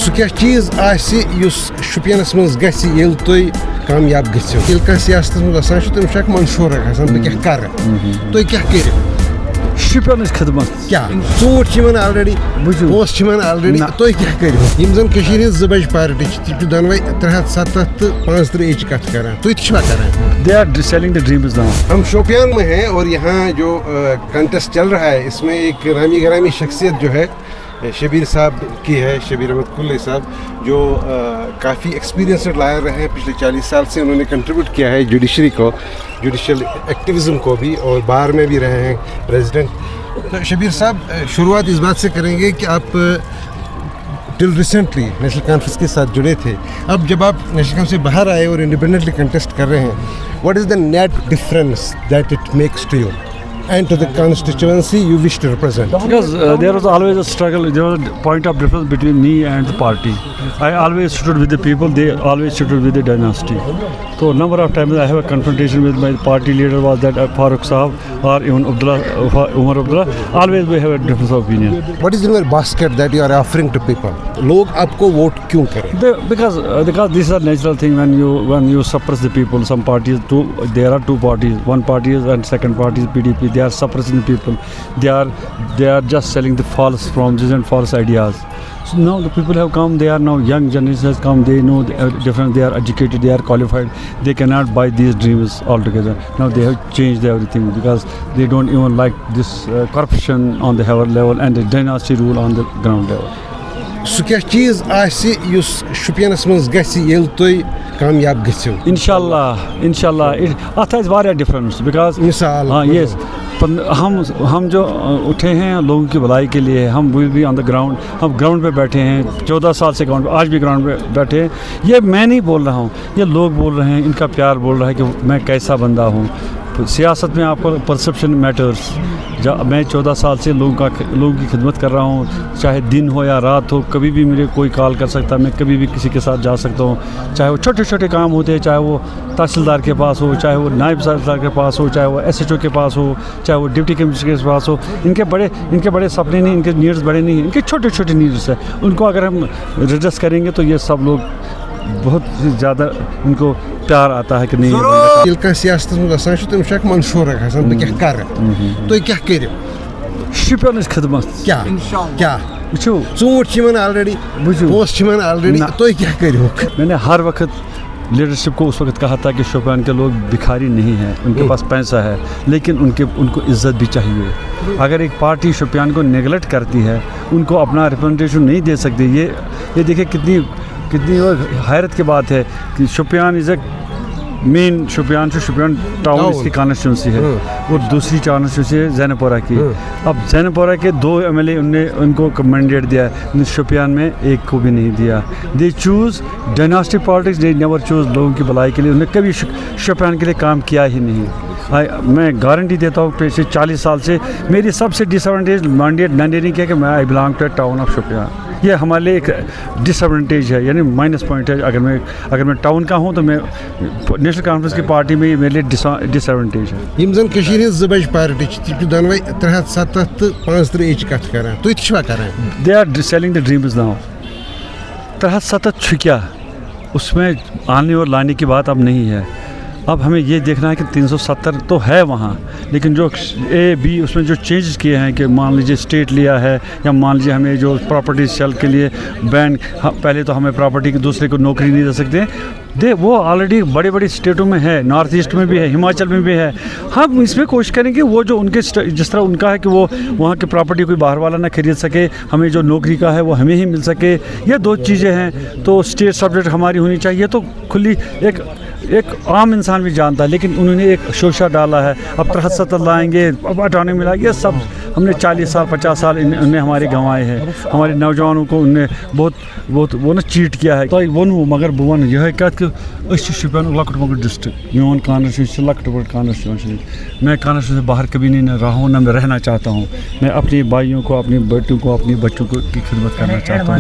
سُہ کیٛاہ چیٖز آسہِ یُس شُپینَس منٛز گژھِ ییٚلہِ تُہۍ کامیاب گٔژھِو ییٚلہِ کانٛہہ سیاستَس منٛز آسان چھُ تٔمِس چھُ اکھ منشوٗر آسان بہٕ کیٛاہ کَرٕ تُہۍ کیٛاہ کٔرِو شُپینٕچ خدمت کیٛاہ ژوٗنٛٹھۍ چھِ یِمن آلریڈی پونٛسہٕ چھِ یِمن آلریڈی تُہۍ کیٛاہ کٔرِو یِم زَن کٔشیٖرِ ہِنٛز 2 بجہِ پارٹی چھِ تِم چھِ دۄنوَے 370 تہٕ 35 کَتھ کران تُہۍ تہِ چھِوا کران they are selling the dreams now. ہم شوپیان میں ہیں اور یہاں جو کنٹیسٹ چل رہا ہے اس میں ایک نامی گرامی شخصیت جو ہے شبیر صاحب کی ہے, شبیر احمد کلے صاحب جو کافی ایکسپیرینسڈ لائر رہے ہیں پچھلے 40 سال سے انہوں نے کنٹریبیوٹ کیا ہے جوڈیشری کو, جوڈیشل ایکٹیویزم کو بھی, اور بار میں بھی رہے ہیں پریزیڈنٹ. تو شبیر صاحب شروعات اس بات سے کریں گے کہ آپ ٹل ریسنٹلی نیشنل کانفرنس کے ساتھ جڑے تھے, اب جب آپ نیشنل کانفرنس سے باہر آئے اور انڈیپینڈنٹلی کنٹیسٹ کر رہے ہیں, what is the net difference that it makes to you and to the constituency you wish to represent? Because there was always a struggle, there was a point of difference between me and the party. I always stood with the people, they always stood with the dynasty. So number of times I have a confrontation with my party leader was that Farooq Sahab or even Umar Abdullah, always we have a difference of opinion. What is in your basket that you are offering to people? Log aapko vote kyun kare? Because this is a natural thing when you suppress the people. Some parties, there are two parties, one party is and second party is PDP. They are suppressing the people. They are just selling the false promises and false ideas. So now the people have come. They are now young generation has come. They know different. They are educated. They are qualified. They cannot buy these dreams altogether. Now they have changed everything because they don't even like this corruption on the higher level and the dynasty rule on the ground level. سُہ کیٛاہ چیٖز آسہِ یُس شُپینَس منٛز گژھِ ییٚلہِ تُہۍ کامیاب گٔژھِو انشاءاللہ اَتھ آسہِ واریاہ ڈِفرَنس بیکاز مثال ہاں یس ہم جو اٹھے ہیں لوگوں کی بھلائی کے لیے, ہم بھی آن دا گراؤنڈ, ہم گراؤنڈ پہ بیٹھے ہیں 14 سال سے گراؤنڈ پہ, آج بھی گراؤنڈ پہ بیٹھے ہیں. یہ میں نہیں بول رہا ہوں, یہ لوگ بول رہے ہیں, ان کا پیار بول رہا ہے کہ میں کیسا بندہ ہوں. سیاست میں آپ کو پرسیپشن میٹرس. میں 14 سال سے لوگوں کی خدمت کر رہا ہوں, چاہے دن ہو یا رات ہو, کبھی بھی میرے کوئی کال کر سکتا ہے, میں کبھی بھی کسی کے ساتھ جا سکتا ہوں, چاہے وہ چھوٹے چھوٹے کام ہوتے ہیں, چاہے وہ تحصیلدار کے پاس ہو, چاہے وہ نائب تحصیلدار کے پاس ہو, چاہے وہ SHO کے پاس ہو, چاہے وہ ڈپٹی کمشنر کے پاس ہو. ان کے بڑے سپنے نہیں, ان کے نیڈس بڑے نہیں ہیں, ان کے چھوٹے چھوٹے نیڈس ہیں. ان کو اگر ہم ایڈریس کریں گے تو یہ سب لوگ بہت زیادہ ان کو پیار آتا ہے کہ نہیں. ییٚلہِ کانٛہہ سیاستَس منٛز آسان چھُ تٔمِس چھُ اکھ منشوٗر آسان بہٕ کیٛاہ کَرٕ تُہۍ کیٛاہ کٔرِو شُپینٕچ خدمت کیٛاہ وٕچھو ژوٗنٛٹھۍ چھِ یِمن آلریڈی پونٛسہٕ چھِ یِمن آلریڈی تُہۍ کیٛاہ کٔرِہُکھ. میں نے ہر وقت لیڈرشپ کو اس وقت کہا تھا کہ شوپیان کے لوگ بھکاری نہیں ہیں, ان کے پاس پیسہ ہے لیکن ان کو عزت بھی چاہیے. اگر ایک پارٹی شوپیان کو نیگلیکٹ کرتی ہے, ان کو اپنا ریپرزنٹیشن نہیں دے سکتی, یہ دیکھیں کتنی حیرت کی بات ہے کہ شوپیان از اے مین شوپیان ٹاؤن اس کی کانسٹیچوئنسی ہے, اور دوسری کانسٹیچوئنسی ہے زینب پورہ کی. اب زینب پورہ کے 2 MLA ان کو مینڈیٹ دیا ہے, شوپیان میں ایک کو بھی نہیں دیا. دے choose dynasty politics, they never choose لوگوں کی بھلائی کے لیے. انہوں نے کبھی شوپیان کے لیے کام کیا ہی نہیں. میں گارنٹی دیتا ہوں پچھلے 40 سال سے میری سب سے ڈس ایڈوانٹیج مینڈیٹ نہیں کیا کہ میں I belong to town of Shopian. یہ ہمارے لیے ایک ڈس ایڈوانٹیج ہے, یعنی مائنس پوائنٹ ہے. اگر میں ٹاؤن کا ہوں تو میں نیشنل کانفرنس کی پارٹی میں میرے لیے ڈس ایڈوانٹیج ہے. یِم زَن کٔشیٖرِ ہِنٛز 2 بجہِ پارٹی چھِ تِم چھِ دۄنوَے 370 تہٕ 35 کَتھ کران تُہۍ تہِ چھِوا کران؟ They are selling the dreams now. 370 چھُ کیا, اس میں آنے اور لانے کی بات اب نہیں ہے. اب ہمیں یہ دیکھنا ہے کہ 370 تو ہے وہاں, لیکن جو A B اس میں جو چینجز کیے ہیں کہ مان لیجیے اسٹیٹ لیا ہے, یا مان لیجیے ہمیں جو پراپرٹی سیل کے لیے بین, پہلے تو ہمیں پراپرٹی کے دوسرے کو نوکری نہیں دے سکتے. وہ آلریڈی بڑے اسٹیٹوں میں ہے, نارتھ ایسٹ میں بھی ہے, ہماچل میں بھی ہے. ہم اس میں کوشش کریں گے وہ جو ان کے جس طرح ان کا ہے کہ وہ وہاں کی پراپرٹی کوئی باہر والا نہ خرید سکے, ہمیں جو نوکری کا ہے وہ ہمیں ہی مل سکے. یہ 2 چیزیں ہیں. تو اسٹیٹ سبجیکٹ ہماری ہونی چاہیے. تو کھلی ایک عام انسان بھی جانتا ہے, لیکن انہوں نے ایک شوشہ ڈالا ہے. اب 370 لائیں گے, اب اٹھانے ملا, یہ سب ہم نے 40 سال 50 سال ان نے ہمارے گنوائے ہیں. ہمارے نوجوانوں کو ان نے بہت وہ چیٹ کیا ہے. تۄہہِ ووٚنوُ مگر بہٕ وَنہٕ یِہے کَتھ کہ أسۍ چھِ شُپین لۄکُٹ مۄکُٹ ڈسٹرکٹ. میون کانسٹیچوئنسی چھِ لۄکٕٹ بٔڑ کانسٹیچوئنسی. میں کانسٹیچوئنسی سے باہر کبھی نہیں رہا ہوں, نہ میں رہنا چاہتا ہوں. میں اپنے بھائیوں کو, اپنے بیٹوں کو, اپنے بچوں کو کی خدمت کرنا چاہتا ہوں.